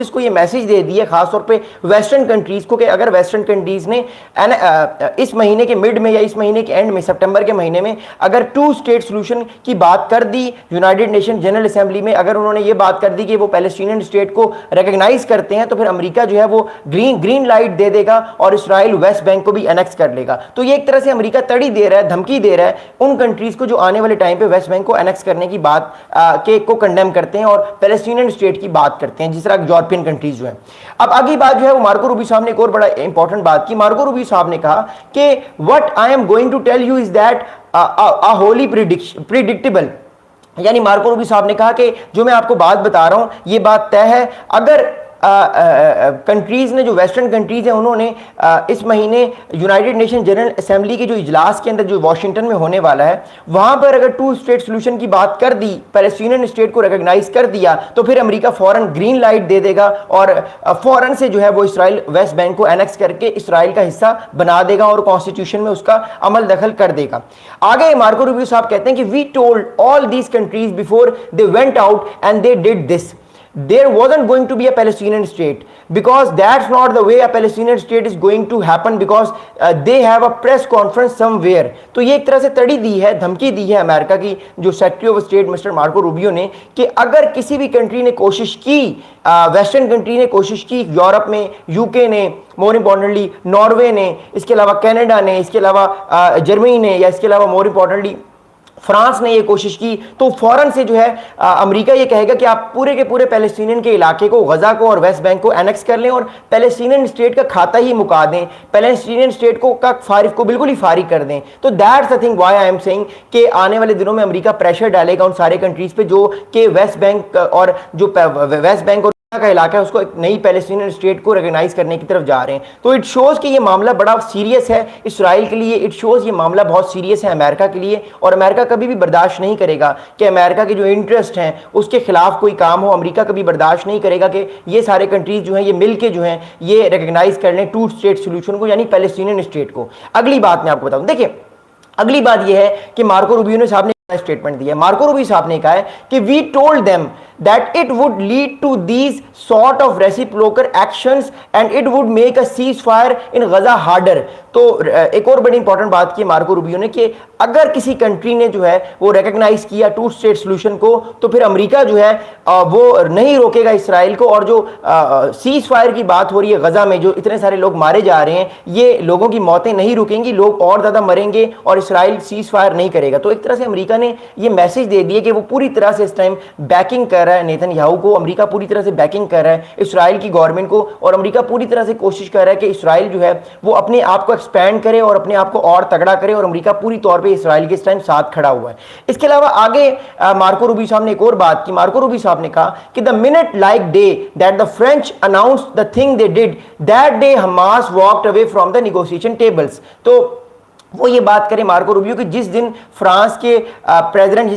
इसको ये मैसेज दे दिया खासतौर पे वेस्टर्न कंट्रीज को कि अगर वेस्टर्न कंट्रीज ने इस महीने के मिड में या इस महीने के एंड में सितंबर के महीने में अगर टू स्टेट सोल्यूशन की बात कर दी यूनाइटेड नेशन जनरल असेंबली में, अगर उन्होंने ये बात कर दी कि वो पैलेस्टीनियन स्टेट को रिकॉग्नाइज करते हैं, तो फिर अमेरिका जो है वो ग्रीन लाइट दे देगा और इसराइल वेस्ट बैंक को भी एनेक्स कर लेगा। तो ये एक तरह से अमेरिका तड़ी दे रहा है, धमकी दे रहा है उन कंट्रीज को जो आने वाले टाइम पे वेस्ट बैंक को एनेक्स करने की बात को कंडेम करते हैं और पैलेस्टीनियन स्टेट की बात करते हैं, जिस तरह यूरोपियन कंट्रीज जो है। अब अगली बात जो है वो मार्को रूबियो साहब ने एक और बड़ा इंपॉर्टेंट बात की। मार्को रूबियो साहब ने कहा कि what I am going to tell you is that a wholly predictable, यानी मार्को रूबियो साहब ने कहा कि जो मैं आपको बात बता रहा हूं ये बात तय है। अगर कंट्रीज ने, जो वेस्टर्न कंट्रीज हैं, उन्होंने इस महीने यूनाइटेड नेशन जनरल असेंबली के जो इजलास के अंदर जो वाशिंगटन में होने वाला है वहां पर अगर टू स्टेट सोल्यूशन की बात कर दी, पैलेस्टीनियन स्टेट को रिकॉग्नाइज कर दिया, तो फिर अमेरिका फौरन ग्रीन लाइट दे देगा और फौरन से जो है वो इसराइल वेस्ट बैंक को एनेक्स करके इसराइल का हिस्सा बना देगा और कॉन्स्टिट्यूशन में उसका अमल दखल कर देगा। आगे मार्को रूबियो साहब कहते हैं कि we told all these countries before they went out and they did this, there wasn't going to be a Palestinian state because that's not the way a Palestinian state is going to happen because they have a press conference somewhere। तो ये एक तरह से तड़ी दी है, धमकी दी है America की जो secretary of state mister Marco Rubio ने कि अगर किसी भी कंट्री ने कोशिश की, वेस्टर्न कंट्री ने कोशिश की, यूरोप में यूके ने, मोर इंपॉर्टेंटली नॉर्वे ने, इसके अलावा कनाडा ने, इसके अलावा जर्मनी ने, या इसके अलावा मोर इंपॉर्टेंटली फ्रांस ने ये कोशिश की, तो फौरन से जो है अमेरिका ये कहेगा कि आप पूरे के पूरे पैलेस्टीनियन के इलाके को, गजा को और वेस्ट बैंक को एनेक्स कर लें और पैलेस्टीनियन स्टेट का खाता ही मुका दें, पैलेस्टीनियन स्टेट को बिल्कुल ही फारिग कर दें। तो that's the thing why I am saying कि आने वाले दिनों में अमेरिका प्रेशर डालेगा उन सारे कंट्रीज पे जो कि वेस्ट बैंक और का इलाका है उसको एक नई पैलेस्टीनियन स्टेट को रिकॉग्नाइज करने की तरफ जा रहे हैं। तो इट शोज कि ये मामला बड़ा सीरियस है इसराइल के लिए, इट शोज ये मामला बहुत सीरियस है अमेरिका के लिए, और अमेरिका कभी भी बर्दाश्त नहीं करेगा कि अमेरिका के जो इंटरेस्ट हैं उसके खिलाफ कोई काम हो। अमेरिका कभी बर्दाश्त नहीं करेगा कि ये सारे कंट्रीज जो हैं ये मिलके जो हैं ये रिकॉग्नाइज कर लें टू स्टेट सोल्यूशन को, यानी पैलेस्टीनियन स्टेट को। अगली बात मैं आपको बताऊं, देखिए अगली बात यह है कि मार्को रूबियो साहब ने स्टेटमेंट दिया। मार्को रूबियो साहब ने कहा है कि we told them that it would lead to these sort of reciprocal actions and it would make a ceasefire in Gaza harder। तो एक और बड़ी इंपॉर्टेंट बात की मार्को रूबियो ने कि अगर किसी कंट्री ने जो है वो रिकॉग्नाइज किया टू स्टेट सोल्यूशन को, तो फिर अमेरिका जो है वो नहीं रोकेगा इसराइल को, और जो सीज फायर की बात हो रही है गजा में जो इतने सारे लोग मारे जा रहे हैं, ये लोगों की मौतें नहीं रुकेंगी, लोग और ज्यादा मरेंगे और इसराइल सीज फायर नहीं करेगा। तो एक तरह से अमेरिका ने ये मैसेज दे दिया कि वो पूरी तरह से इस टाइम बैकिंग कर रहा है नेतन्याहू को, अमेरिका पूरी तरह से बैकिंग कर रहा है इसराइल की गवर्नमेंट को, और अमेरिका पूरी तरह से कोशिश कर रहा है कि इसराइल जो है वो अपने आप को एक्सपैंड करे और अपने आप को और तगड़ा करे, और अमेरिका पूरी तौर पे इसराइल के इस टाइम साथ खड़ा हुआ है। इसके अलावा आगे मार्को रूबियो साहब ने एक और बात की। मार्को रूबियो साहब ने कहा कि the minute like day that the French announced the thing they did, that day Hamas walked away from the negotiation tables. तो वो ये बात करें मार्को रूबियो कि जिस दिन फ्रांस के प्रेसिडेंट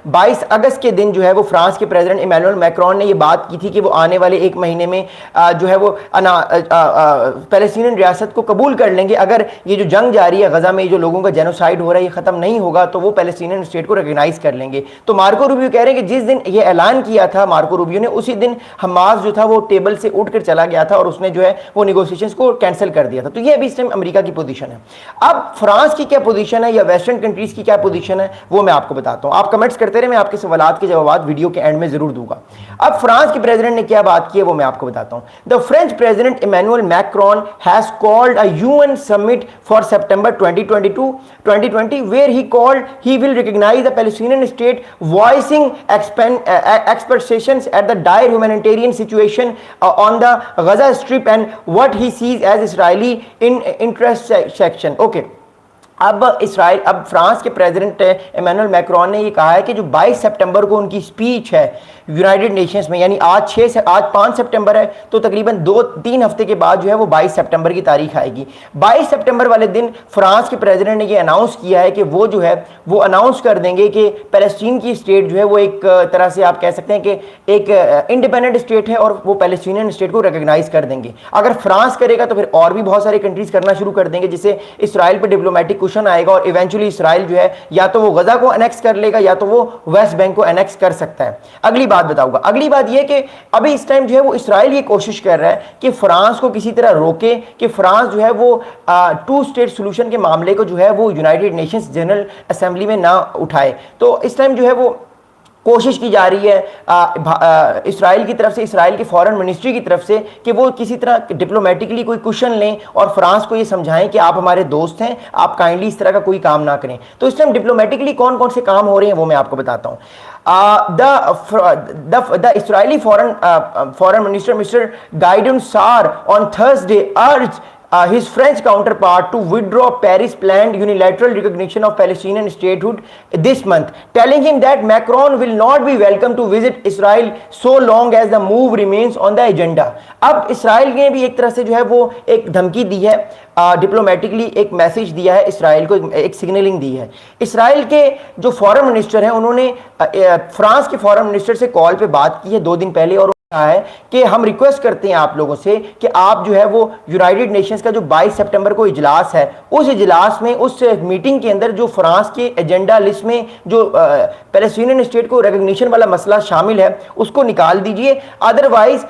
22 अगस्त के दिन जो है वो फ्रांस के प्रेसिडेंट इमैनुअल मैक्रोन ने ये बात की थी कि वो आने वाले एक महीने में जो है वो पैलेस्टीनियन रियासत को कबूल कर लेंगे अगर ये जो जंग जारी है गजा में, जो लोगों का जेनोसाइड हो रहा है, ये खत्म नहीं होगा, तो वो पैलेस्टीनियन स्टेट को रिकॉग्नाइज कर लेंगे। तो मार्को रूबियो कह रहे हैं कि जिस दिन ये ऐलान किया था मार्को रूबियो ने, उसी दिन हमास जो था वो टेबल से उठकर चला गया था और उसने जो है वो निगोशिएशंस को कैंसिल कर दिया था। तो ये अभी इस टाइम अमेरिका की पोजीशन है। अब फ्रांस की क्या पोजीशन है या वेस्टर्न कंट्रीज की क्या पोजीशन है वो मैं आपको बताता हूं। आप कमेंट्स करते रहे, मैं आपके सवालात के जवाब वीडियो के एंड में जरूर दूंगा। अब फ्रांस के प्रेसिडेंट ने क्या बात की है वो मैं आपको बताता हूं। The French president Emmanuel Macron has called a UN summit for September 2020 where he will recognise the Palestinian state, voicing expectations at the dire humanitarian situation on the Gaza Strip and what he sees as Israeli intersection. Okay, अब France के president Emmanuel Macron ने ये कहा है कि जो 22 सितंबर को उनकी स्पीच है यूनाइटेड नेशंस में, यानी आज 5 सितंबर है, तो तकरीबन 2-3 हफ्ते के बाद जो है वो 22 सितंबर की तारीख आएगी। 22 सितंबर वाले दिन फ्रांस के प्रेसिडेंट ने ये अनाउंस किया है कि वो जो है वो अनाउंस कर देंगे कि पैलेस्टीन की स्टेट जो है वो एक तरह से आप कह सकते हैं कि एक इंडिपेंडेंट स्टेट है और वो पैलेस्टीनियन स्टेट को रिकॉग्नाइज कर देंगे। अगर फ्रांस करेगा तो फिर और भी बहुत सारे कंट्रीज करना शुरू कर देंगे, जिससे इसराइल पर डिप्लोमेटिक क्वेश्चन आएगा और इवेंचुअली इसराइल जो है या तो वो गजा को एनेक्स कर लेगा या तो वो वेस्ट बैंक को एनेक्स कर सकता है। अगली बात बताऊंगा। अगली बात यह कि अभी इस टाइम जो है वो इसराइल ये कोशिश कर रहा है कि फ्रांस को किसी तरह रोके, कि फ्रांस जो है वो टू स्टेट सोल्यूशन के मामले को जो है वो यूनाइटेड नेशंस जनरल असेंबली में ना उठाए। तो इस टाइम जो है वो कोशिश की जा रही है इसराइल की तरफ से, इसराइल की फॉरेन मिनिस्ट्री की तरफ से, कि वो किसी तरह डिप्लोमेटिकली कोई क्वेश्चन लें और फ्रांस को ये समझाएं कि आप हमारे दोस्त हैं, आप काइंडली इस तरह का कोई काम ना करें। तो इस टाइम डिप्लोमेटिकली कौन कौन से काम हो रहे हैं वो मैं आपको बताता हूं। The Israeli foreign minister Mr. Gideon Sa'ar on Thursday urged his French counterpart to withdraw Paris' planned unilateral recognition of Palestinian statehood this month, telling him that Macron will not be welcome to visit Israel so long as the move remains on the agenda। अब Israel ने भी एक तरह से जो है वो एक धमकी दी है, डिप्लोमेटिकली एक मैसेज दिया है इसराइल को, एक सिग्नलिंग दी है। इसराइल के जो फॉरेन मिनिस्टर हैं उन्होंने फ्रांस के फॉरेन मिनिस्टर से कॉल पे बात की है 2 दिन पहले, और है कि हम रिक्वेस्ट करते हैं आप लोगों से कि आप जो है वो यूनाइटेड नेशंस का जो 22 सितंबर को इजलास है, उस इजलास में, उस मीटिंग के अंदर जो फ्रांस के एजेंडा लिस्ट में जो पैलेस्टीनियन स्टेट को रिकॉग्निशन वाला मसला शामिल है उसको निकाल दीजिए, अदरवाइज